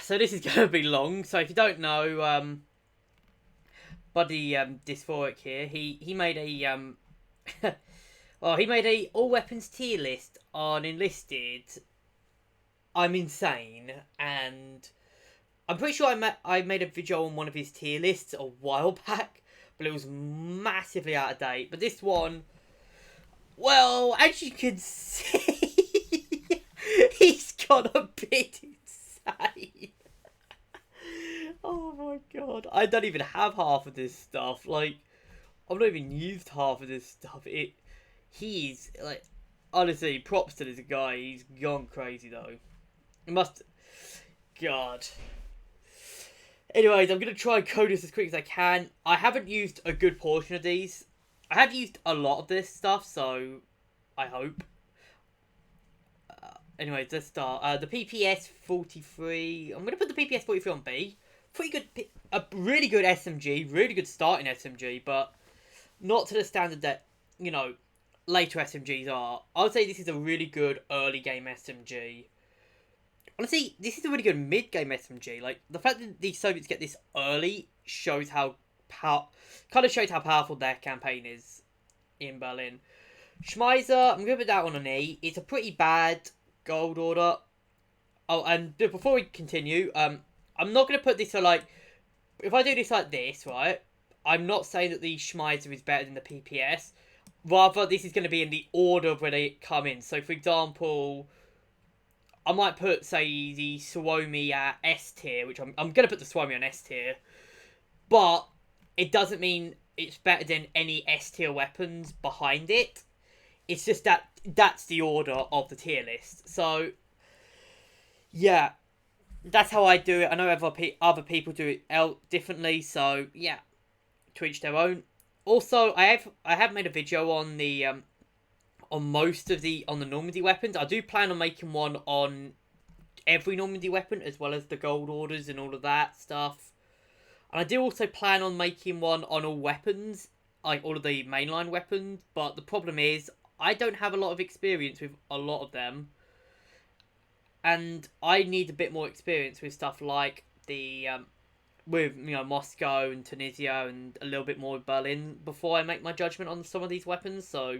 So this is going to be long. So if you don't know, Buddy Dysphoric here, he made a well, he made a all weapons tier list on Enlisted. I'm insane, and I'm pretty sure I made a video on one of his tier lists a while back, but it was massively out of date. But this one, well, as you can see, he's got a bit insane. Oh my god. I don't even have half of this stuff. Like, I've not even used half of this stuff. He's, like, honestly, props to this guy. He's gone crazy, though. It must, God. Anyways, I'm going to try and code this as quick as I can. I haven't used a good portion of these. I have used a lot of this stuff, so I hope. Anyways, let's start. The PPS 43. I'm going to put the PPS 43 on B. Pretty good, a really good SMG, really good starting SMG, but not to the standard that, you know, later SMGs are. I would say this is a really good early game SMG. Honestly, this is a really good mid game SMG. Like, the fact that the Soviets get this early shows how kind of shows how powerful their campaign is in Berlin. Schmeiser, I'm going to put that one on E. It's a pretty bad gold order. Oh, and before we continue, I'm not going to put this so, like, if I do this like this, right, I'm not saying that the Schmeiser is better than the PPS. Rather, this is going to be in the order of where they come in. So, for example, I might put, say, the Suomi at S tier, which I'm going to put the Suomi on S tier. But it doesn't mean it's better than any S tier weapons behind it. It's just that that's the order of the tier list. So, yeah. That's how I do it. I know other people do it differently, so yeah, to each their own. Also, I have made a video on the on most of the Normandy weapons. I do plan on making one on every Normandy weapon as well as the gold orders and all of that stuff. And I do also plan on making one on all weapons, like all of the mainline weapons. But the problem is I don't have a lot of experience with a lot of them. And I need a bit more experience with stuff like the, with, you know, Moscow and Tunisia and a little bit more with Berlin before I make my judgment on some of these weapons. So,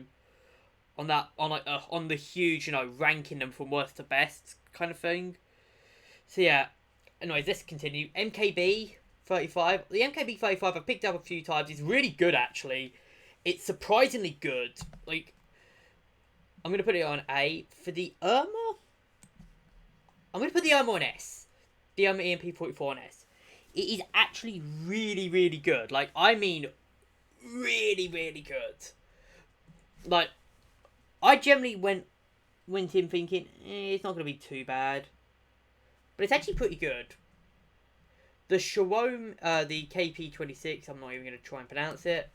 on that, on the huge, you know, ranking them from worst to best kind of thing. So yeah, anyways, let's continue. MKB 35. The MKB 35 I've picked up a few times. It's really good, actually. It's surprisingly good. Like, I'm going to put it on A. For the Irma, I'm going to put the Irma on S. The Irma EMP-44 on S. It is actually really, really good. Like, I mean, really, really good. Like, I generally went in thinking, it's not going to be too bad. But it's actually pretty good. The Shalom, the KP-26, I'm not even going to try and pronounce it.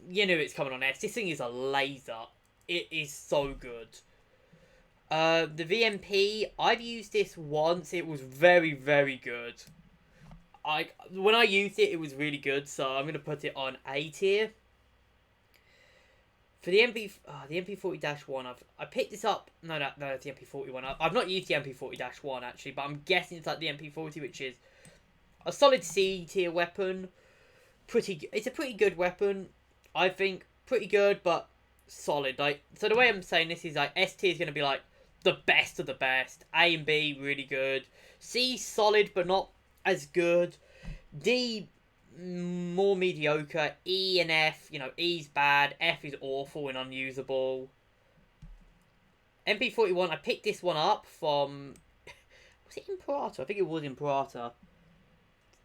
You know it's coming on S. This thing is a laser. It is so good. The VMP, I've used this once. It was very, very good. When I used it, it was really good. So I'm going to put it on A tier. For the the MP40-1, I picked this up. No, it's the MP41. I've not used the MP40-1 actually, but I'm guessing it's like the MP40, which is a solid C tier weapon. It's a pretty good weapon, I think. Pretty good, but solid. Like, so the way I'm saying this is like S tier is going to be like the best of the best. A and B, really good. C, solid, but not as good. D, more mediocre. E and F, you know, E's bad. F is awful and unusable. MP41, I picked this one up from... Was it Imperator? I think it was Imperator.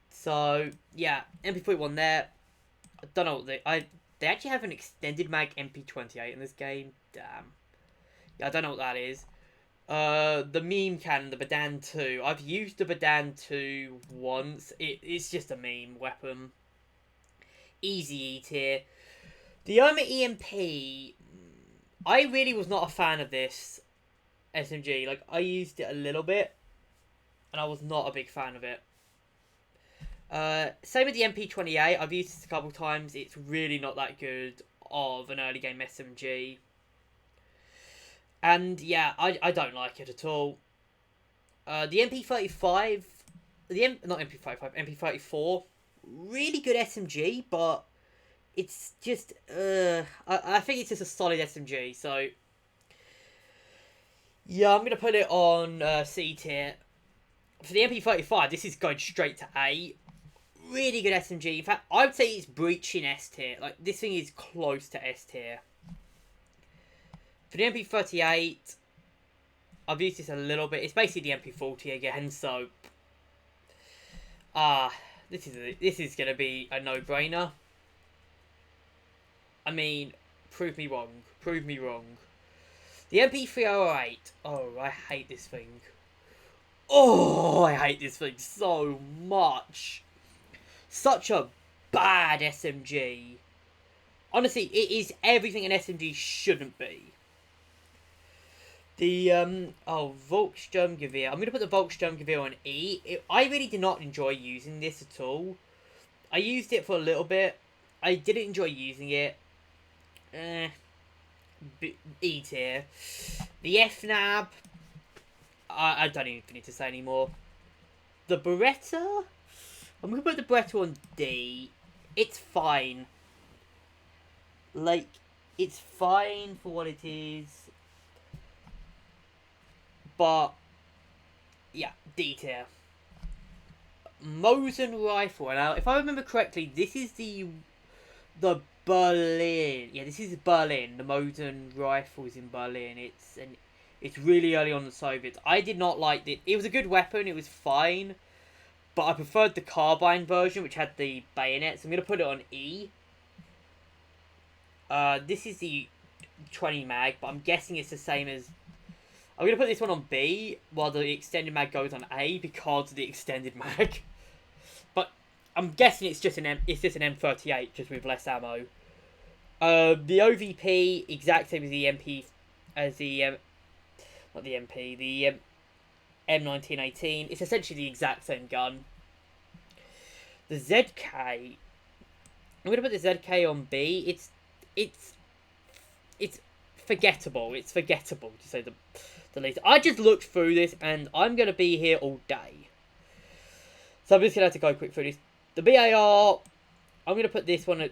So, yeah, MP41 there. I don't know what they actually have an extended mag MP28 in this game. Damn. Yeah, I don't know what that is. The meme cannon, the Badan 2. I've used the Badan 2 once. It's just a meme weapon. Easy E tier. The Irma EMP, I really was not a fan of this SMG. Like, I used it a little bit, and I was not a big fan of it. Same with the MP28. I've used this a couple times. It's really not that good of an early game SMG. And yeah, I don't like it at all. The MP35, not MP35, MP34, really good SMG, but it's just, I think it's just a solid SMG, so, yeah, I'm going to put it on C tier. For the MP35, this is going straight to A. Really good SMG. In fact, I would say it's breaching S tier. Like, this thing is close to S tier. For the MP38, I've used this a little bit. It's basically the MP40 again, so... this is going to be a no-brainer. I mean, prove me wrong. Prove me wrong. The MP308. Oh, I hate this thing. Oh, I hate this thing so much. Such a bad SMG. Honestly, it is everything an SMG shouldn't be. The, Volkssturmgewehr. I'm going to put the Volkssturmgewehr on E. I really did not enjoy using this at all. I used it for a little bit. I didn't enjoy using it. E tier. The FNAB. I don't even need to say anymore. The Beretta. I'm going to put the Beretta on D. It's fine. Like, it's fine for what it is. But, yeah, D tier. Mosin Rifle. Now, if I remember correctly, this is the Berlin. Yeah, this is Berlin. The Mosin Rifle is in Berlin. It's really early on the Soviets. I did not like it. It was a good weapon. It was fine. But I preferred the Carbine version, which had the bayonets. I'm going to put it on E. This is the 20 mag, but I'm guessing it's the same as... I'm going to put this one on B, while the extended mag goes on A, because of the extended mag. But I'm guessing it's just an M38, just with less ammo. The OVP, exact same as the MP... As the... not the MP, the... M1918. It's essentially the exact same gun. The ZK. I'm going to put the ZK on B. It's forgettable. It's forgettable, to say the least. I just looked through this, and I'm going to be here all day. So I'm just going to have to go quick through this. The BAR, I'm going to put this one at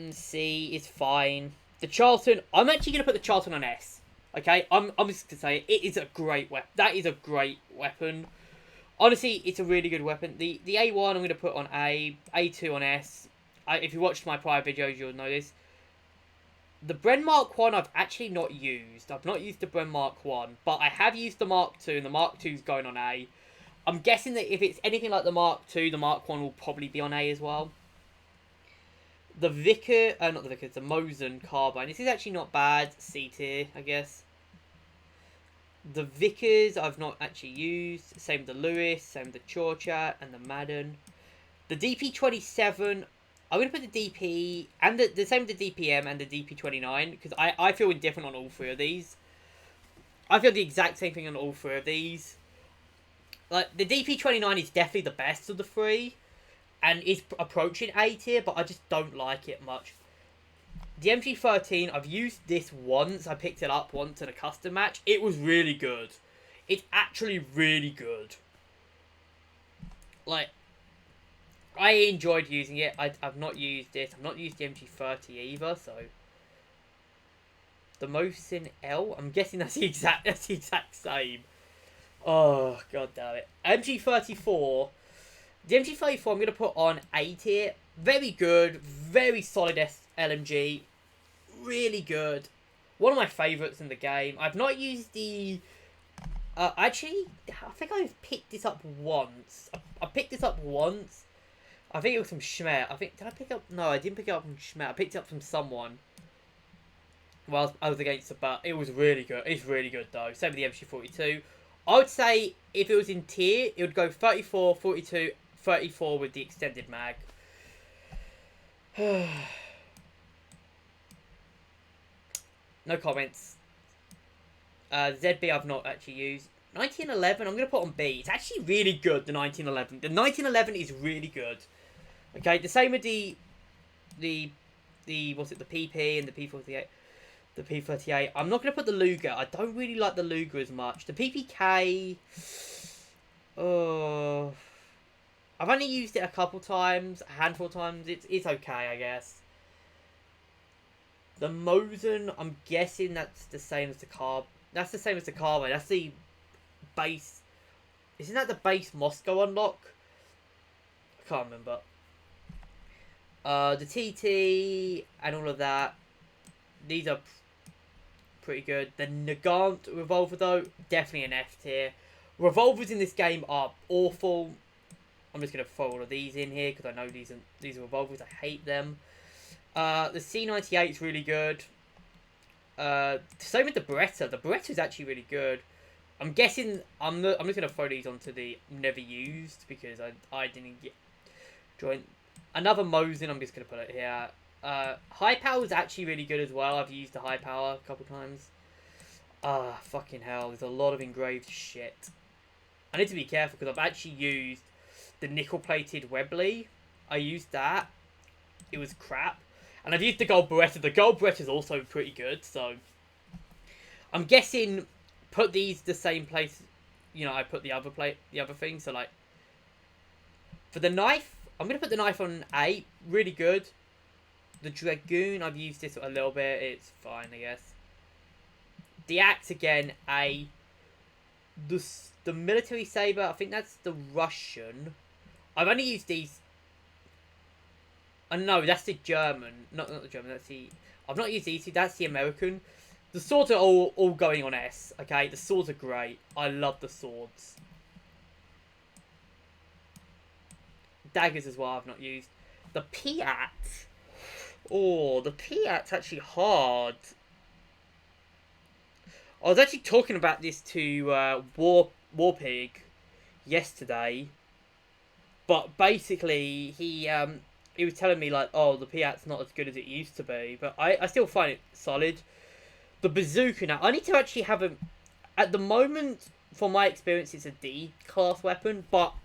C. It's fine. The Charlton, I'm actually going to put the Charlton on S. Okay, I'm just going to say it is a great weapon. That is a great weapon. Honestly, it's a really good weapon. The A1 I'm going to put on A. A2 on S. If you watched my prior videos, you'll know this. The Bren Mark 1 I've actually not used. I've not used the Bren Mark 1. But I have used the Mark 2, and the Mark 2 is going on A. I'm guessing that if it's anything like the Mark 2, the Mark 1 will probably be on A as well. The the Mosin Carbine. This is actually not bad. C tier, I guess. The Vickers I've not actually used. Same with the Lewis, same with the Chorchat and the Madden. The DP27, I'm going to put the DP, and the same with the DPM and the DP29, because I feel indifferent on all three of these. I feel the exact same thing on all three of these. Like, the DP29 is definitely the best of the three, and is approaching A tier, but I just don't like it much. The MG13, I've used this once. I picked it up once in a custom match. It was really good. It's actually really good. Like, I enjoyed using it. I've not used it. I've not used the MG30 either, so... The Mosin L? I'm guessing that's the exact same. Oh, god damn it. MG34. The MG34 I'm going to put on A tier. Very good. Very solid LMG. Really good. One of my favourites in the game. I've not used the... actually, I think I've picked this up once. I picked this up once. I think it was from Schmer. Did I pick up... No, I didn't pick it up from Schmer. I picked it up from someone. Well, I was against it, but it was really good. It's really good, though. Same with the MG42. I would say, if it was in tier, it would go 34, 42, 34 with the extended mag. No comments. ZB I've not actually used. 1911 I'm going to put on B. It's actually really good, the 1911. The 1911 is really good. Okay, the same with the what's it, the PP and the P48. The P38. I'm not going to put the Luger. I don't really like the Luger as much. The PPK... I've only used it a couple times, a handful of times. It's okay, I guess. The Mosin, I'm guessing that's the same as the Carb. That's the same as the Carbine. That's the base. Isn't that the base Moscow unlock? I can't remember. The TT and all of that. These are pretty good. The Nagant Revolver, though, definitely an F tier. Revolvers in this game are awful. I'm just going to throw all of these in here because I know these are revolvers. I hate them. The C98 is really good. Same with the Beretta. The Beretta is actually really good. I'm guessing I'm just going to throw these onto the never used because I didn't get join. Another Mosin, I'm just going to put it here. High power is actually really good as well. I've used the high power a couple times. Fucking hell. There's a lot of engraved shit. I need to be careful because I've actually used the nickel-plated Webley. I used that. It was crap. And I've used the gold Beretta. The gold Beretta is also pretty good. So I'm guessing put these the same place. You know, I put the other thing. So like for the knife, I'm gonna put the knife on A. Really good. The Dragoon, I've used this a little bit. It's fine, I guess. The axe again, A. The military saber, I think that's the Russian. I've only used these. No, that's the German. Not the German. That's the. I've not used these two. That's the American. The swords are all going on S. Okay, the swords are great. I love the swords. Daggers as well. I've not used the Piat. Oh, the Piat's actually hard. I was actually talking about this to Warpig yesterday, but basically he was telling me like, oh, the Piat's not as good as it used to be, but I still find it solid. The bazooka now, I need to actually have a. At the moment, from my experience, it's a D class weapon, but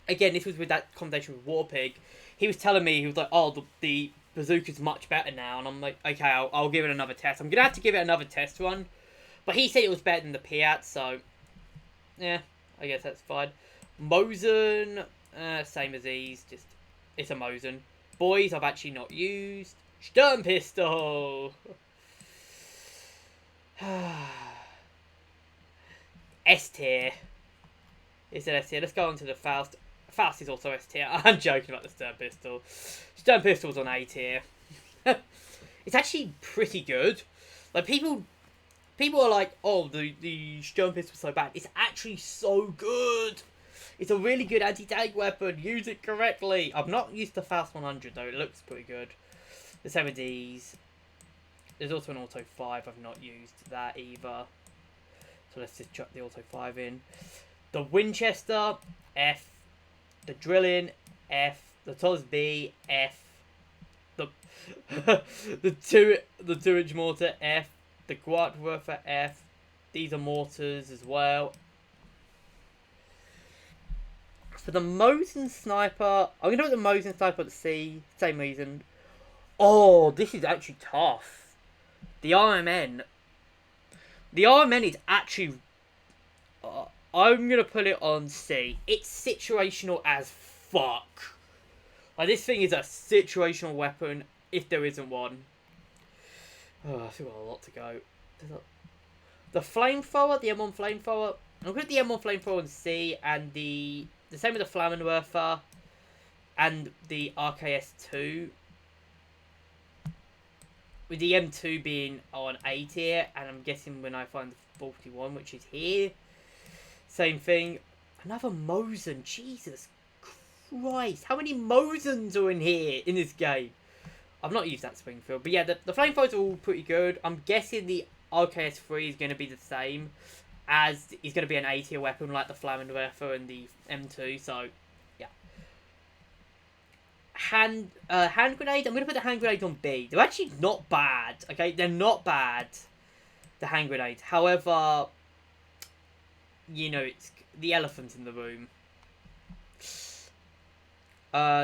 again, this was with that conversation with Warpig. He was telling me, he was like, oh, the bazooka's much better now, and I'm like, okay, I'll give it another test. I'm gonna have to give it another test run, but he said it was better than the Piat, so yeah, I guess that's fine. Mosin, same as these, just it's a Mosin. Boys, I've actually not used. Sturm pistol. S tier. It's an S tier. Let's go on to the Faust. Faust is also S tier. I'm joking about the Sturm pistol. Sturm pistol's on A tier. It's actually pretty good. Like people are like, oh, the Sturm pistol's so bad. It's actually so good. It's a really good anti-tank weapon. Use it correctly. I've not used the Faust 100 though. It looks pretty good. The 7Ds. There's also an Auto 5. I've not used that either. So let's just chuck the Auto 5 in. The Winchester, F. The Drilling, F. The TOS B, F. The the 2-inch mortar, F. The Quadwerfer, F. These are mortars as well. For the Mosin Sniper, I'm going to put the Mosin Sniper at C. Same reason. Oh, this is actually tough. The RMN. The RMN is actually... I'm going to put it on C. It's situational as fuck. Like, this thing is a situational weapon, if there isn't one. Oh, I've still got a lot to go. The Flamethrower, the M1 Flamethrower. I'm going to put the M1 Flamethrower on C, and the same with the Flammenwerfer, and the RKS2. With the M2 being on A tier, and I'm guessing when I find the 41, which is here, same thing. Another Mosin, Jesus Christ, how many Mosins are in here in this game? I've not used that Springfield, but yeah, the flamethrowers are all pretty good. I'm guessing the RKS3 is going to be the same, as it's going to be an A tier weapon like the Flammenwerfer and the M2, so hand grenades. I'm going to put the hand grenades on B. They're actually not bad. Okay, they're not bad. The hand grenades. However, you know, it's the elephant in the room.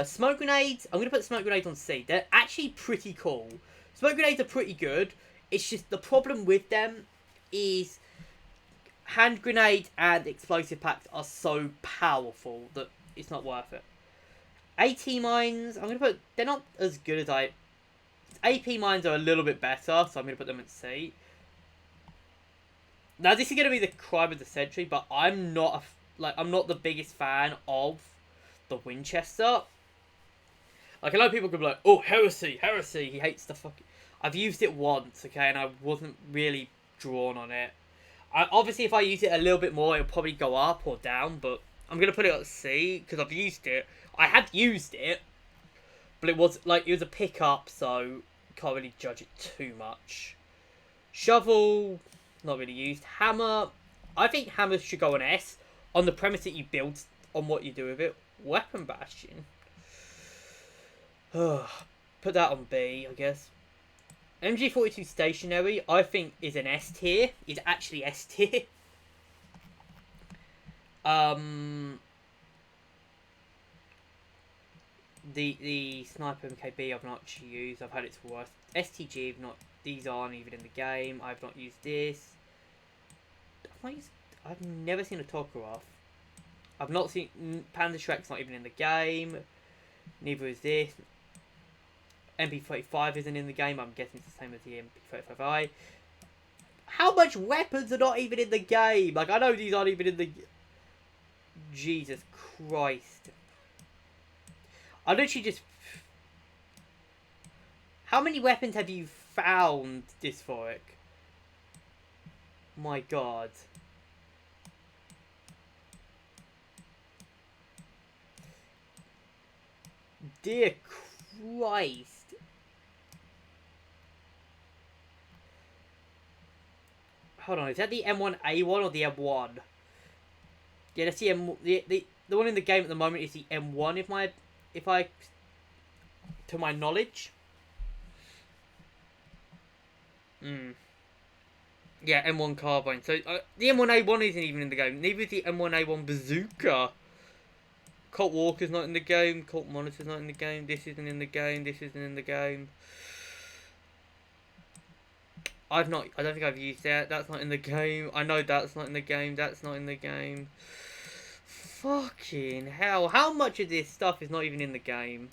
Smoke grenades. I'm going to put smoke grenades on C. They're actually pretty cool. Smoke grenades are pretty good. It's just the problem with them is hand grenades and explosive packs are so powerful that it's not worth it. AT mines, I'm going to put... They're not as good as I... AP mines are a little bit better, so I'm going to put them at C. Now, this is going to be the crime of the century, but I'm not I'm not the biggest fan of the Winchester. Like, a lot of people could be like, oh, heresy, heresy, he hates the fucking... I've used it once, okay, and I wasn't really drawn on it. Obviously, if I use it a little bit more, it'll probably go up or down, but I'm going to put it at C, because I've used it. I have used it, but it was a pickup, so can't really judge it too much. Shovel, not really used. Hammer, I think hammers should go on S, on the premise that you build on what you do with it. Weapon bastion. Put that on B, I guess. MG42 stationary, I think, is an S tier. Is actually S tier. The sniper MKB I've not actually used. I've had its worst. STG, these aren't even in the game. I've not used this. I've never seen a Tokarev. I've not seen Panda Shrek's not even in the game. Neither is this. MP35 isn't in the game. I'm guessing it's the same as the MP35i. How much weapons are not even in the game? Like, I know these aren't even in the... Jesus Christ. I literally just... How many weapons have you found, Dysphoric? My God. Dear Christ. Hold on, is that the M1A1 or the M1? Yeah, that's the the one in the game at the moment is the M1 if I to my knowledge. Yeah, M1 Carbine. So the M1A1 isn't even in the game. Neither is the M1A1 Bazooka. Colt Walker's not in the game. Colt Monitor's not in the game. This isn't in the game. This isn't in the game. I don't think I've used that. That's not in the game. I know that's not in the game. That's not in the game. Fucking hell. How much of this stuff is not even in the game?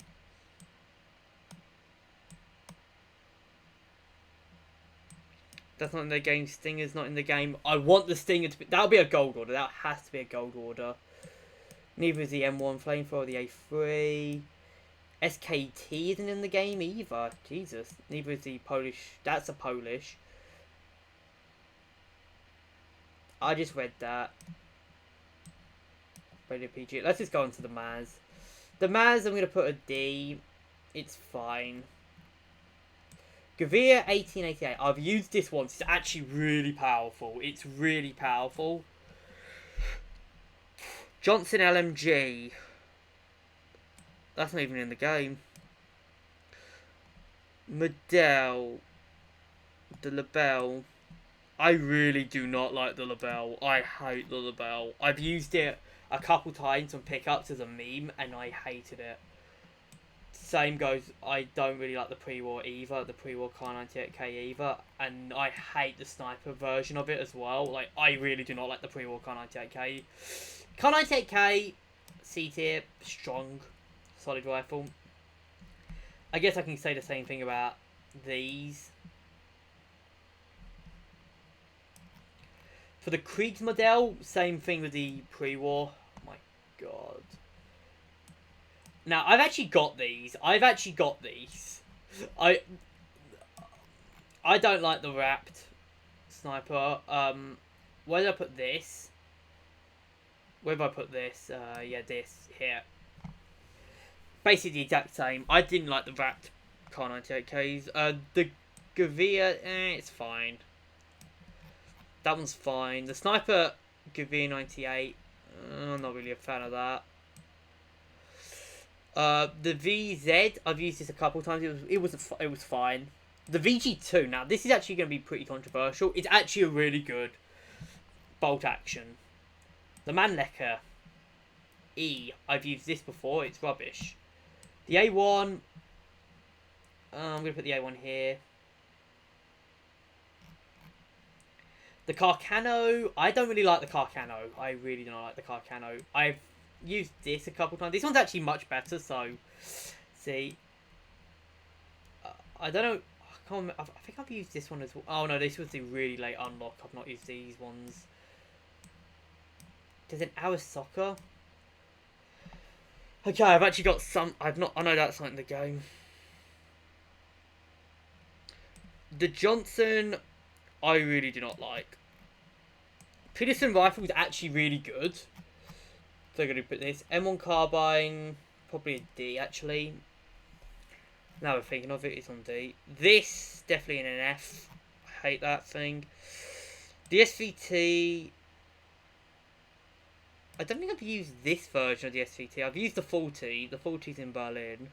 That's not in the game. Stinger's not in the game. I want the Stinger to be... That'll be a gold order. That has to be a gold order. Neither is the M1 Flamethrower or the A3. SKT isn't in the game either. Jesus. Neither is the Polish... That's a Polish. I just read that. Radio PG. Let's just go on to the Maz. The Maz, I'm going to put a D. It's fine. Gavir 1888. I've used this once. It's actually really powerful. It's really powerful. Johnson LMG. That's not even in the game. Medell. The Lebel. I really do not like the Lebel. I hate the Lebel. I've used it a couple times on pickups as a meme, and I hated it. Same goes, I don't really like the pre-war either, the pre-war Car98K either, and I hate the sniper version of it as well. Like, I really do not like the pre-war Car98K. Car98K, C tier, strong, solid rifle. I guess I can say the same thing about these. For the Kriegsmodell, same thing with the pre-war. Oh my God. Now, I've actually got these. I don't like the wrapped sniper. Where did I put this? Where did I put this? Yeah, this here. Basically the exact same. I didn't like the wrapped Car98Ks. The Gavir, it's fine. That one's fine. The sniper Gavir 98, I'm not really a fan of that. The VZ, I've used this a couple times. It was fine. The VG2, now this is actually going to be pretty controversial. It's actually a really good bolt action. The Mannlicher E, I've used this before. It's rubbish. The A1, I'm going to put the A1 here. The Carcano, I don't really like the Carcano. I really do not like the Carcano. used this a couple times. This one's actually much better, so... See. I don't know... I can't remember. I think I've used this one as well. Oh no, this was the really late unlock. I've not used these ones. There's an hour soccer. Okay, I've actually got some... I know that's not in the game. The Johnson, I really do not like. Peterson Rifle is actually really good. So I'm going to put this. M1 Carbine, probably a D actually. Now we're thinking of it, it's on D. This, definitely in an F. I hate that thing. The SVT... I don't think I've used this version of the SVT. I've used the 40. The 40's in Berlin.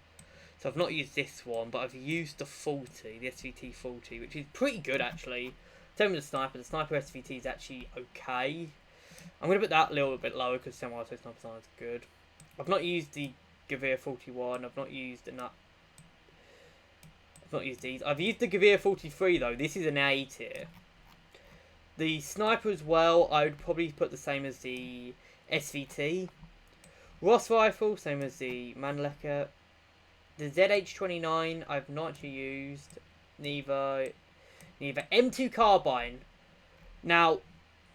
So I've not used this one, but I've used the 40, the SVT 40, which is pretty good actually. Same with the sniper. The sniper SVT is actually okay. I'm going to put that a little bit lower because semi-auto sniper is good. I've not used the Gewehr 41. I've not used enough. I've not used these. I've used the Gewehr 43 though. This is an A tier. The sniper as well, I would probably put the same as the SVT. Ross rifle, same as the Mannlicher. The ZH29, I've not actually used. Neither M2 Carbine. Now,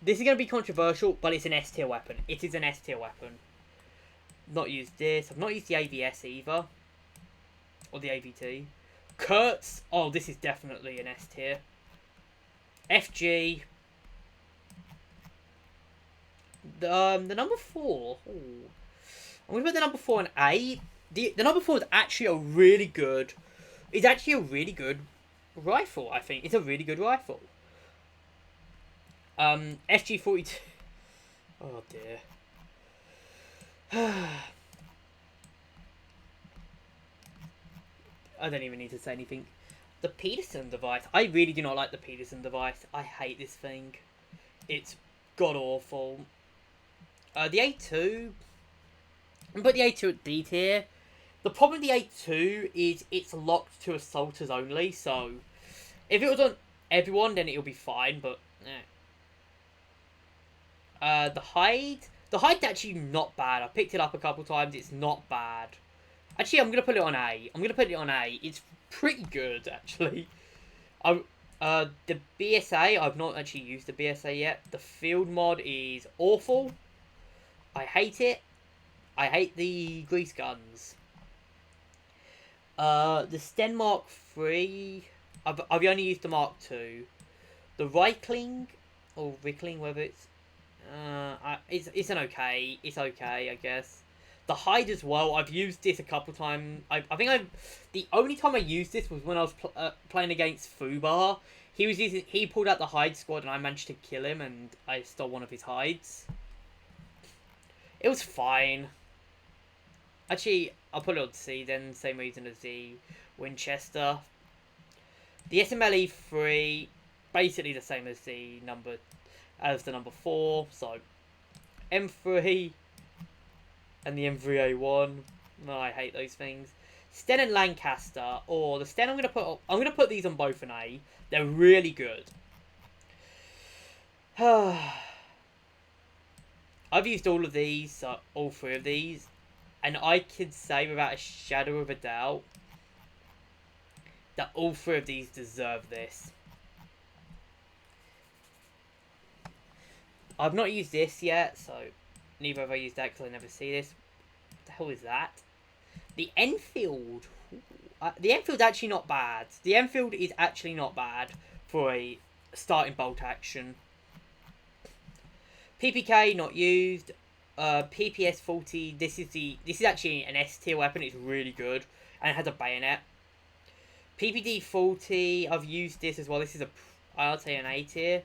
this is going to be controversial, but it's an S tier weapon. It is an S tier weapon. Not used this. I've not used the AVS either. Or the AVT. Kurtz. Oh, this is definitely an S tier. FG. The number 4. Ooh. I'm going to put the number 4 an A. The number 4 is actually a really good... It's actually a really good rifle, I think. It's a really good rifle. SG42... Oh, dear. I don't even need to say anything. The Peterson device. I really do not like the Peterson device. I hate this thing. It's god-awful. The A2... I'm going to put the A2 at D tier. The problem with the A2 is it's locked to assaulters only, so if it was on everyone, then it'll be fine, but the hide's actually not bad. I picked it up a couple times, it's not bad. Actually, I'm going to put it on A. It's pretty good, actually. The BSA, I've not actually used the BSA yet. The field mod is awful. I hate it. I hate the grease guns. The Sten Mark III, I've only used the Mark II. The Reichling, or Rickling, whether it's it's okay, I guess. The Hyde as well, I've used this a couple times. I think the only time I used this was when I was playing against Fubar. He pulled out the Hyde squad and I managed to kill him and I stole one of his hides. It was fine. Actually, I'll put it on C then, same reason as the Winchester. The SMLE 3, basically the same as the number 4. So M3 and the M3A1. No, I hate those things. Sten and Lancaster, or the Sten I'm gonna put these on both an A. They're really good. I've used all of these, all 3 of these. And I can say without a shadow of a doubt that all 3 of these deserve this. I've not used this yet, so neither have I used that because I never see this. What the hell is that? The Enfield. The Enfield's actually not bad. The Enfield is actually not bad for a starting bolt action. PPK not used. PPS 40. This is actually an S tier weapon. It's really good, and it has a bayonet. PPD 40. I've used this as well. This is I'll say an A tier.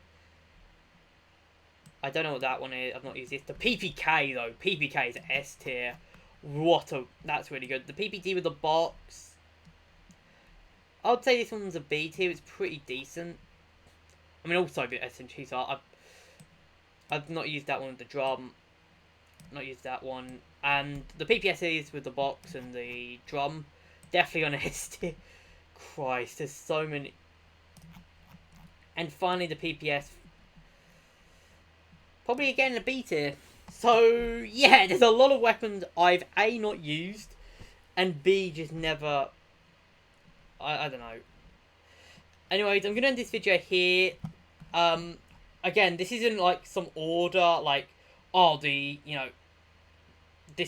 I don't know what that one is. I've not used this. The PPK though. PPK is S tier. That's really good. The PPD with the box. I would say this one's a B tier. It's pretty decent. I mean, also the SMG. So I've not used that one with the drum. Not used that one. And the PPSs with the box and the drum, definitely on S tier. Christ, there's so many. And finally the PPS, probably again a B tier. So, yeah, there's a lot of weapons I've A, not used, and B, just never... I don't know. Anyways, I'm going to end this video here. Again, this isn't like some order, like, oh, this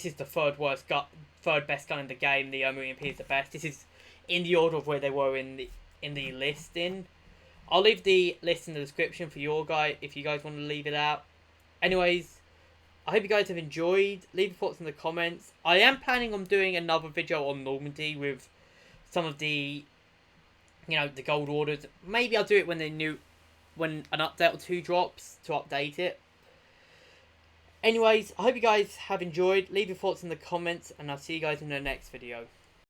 is the third best gun in the game, the OMP is the best. This is in the order of where they were in the listing. I'll leave the list in the description for your guy if you guys want to leave it out. Anyways, I hope you guys have enjoyed. Leave your thoughts in the comments. I am planning on doing another video on Normandy with some of the, the gold orders. Maybe I'll do it when an update or two drops to update it. Anyways, I hope you guys have enjoyed. Leave your thoughts in the comments, and I'll see you guys in the next video.